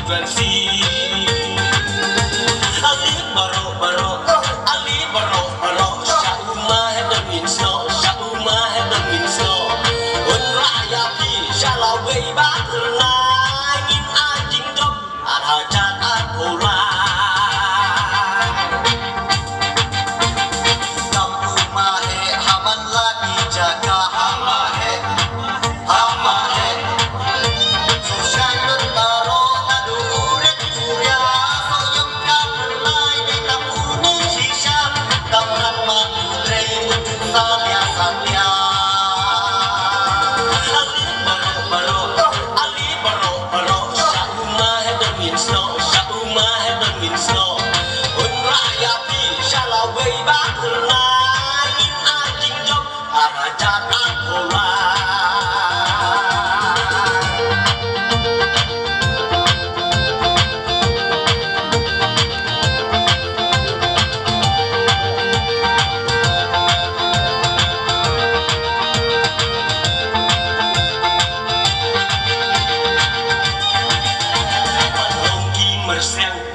frequency. Ali baro, Ali baro, Shauma heaven in snow, Shauma heaven in snow. Un raya pi shalaway bakla, in ajing drop, arhajat apola.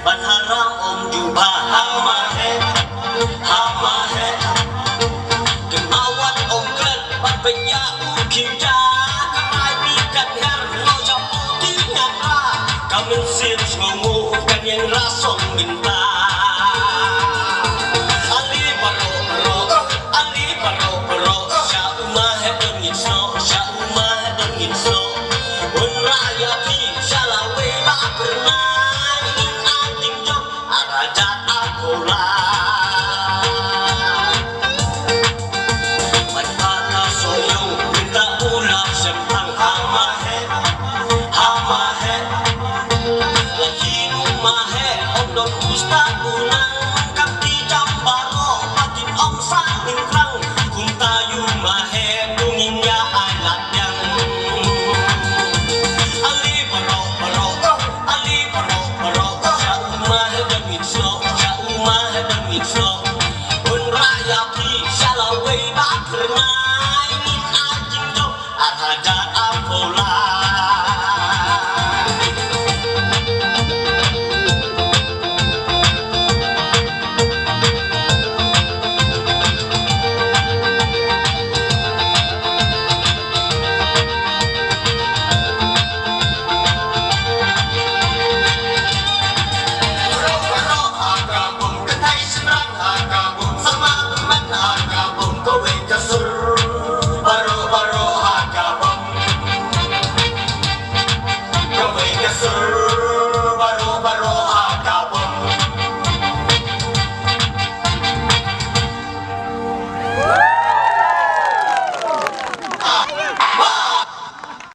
Ban haram om jubah hamahe kemauan om klan ban benya ukim ja kamai bikat ngar no japu tingat ra kamen sir ngomu kan yang rasong minta ali baro Shauma heaven in snow Shauma heaven in snow un raya pi shalaway ba pernah Arhajat apola Matpata soyong minta ulap sempang hamahe Lakinu mahe om don usta unang Kapti jambaro patin om saling krang Kuntayu mahe dungingnya alat yang Ali baro Shauma heaven in snow Shauma heaven in snow Un raya pi shalaway ba pernah ingin ajing jok arhajat apola Agam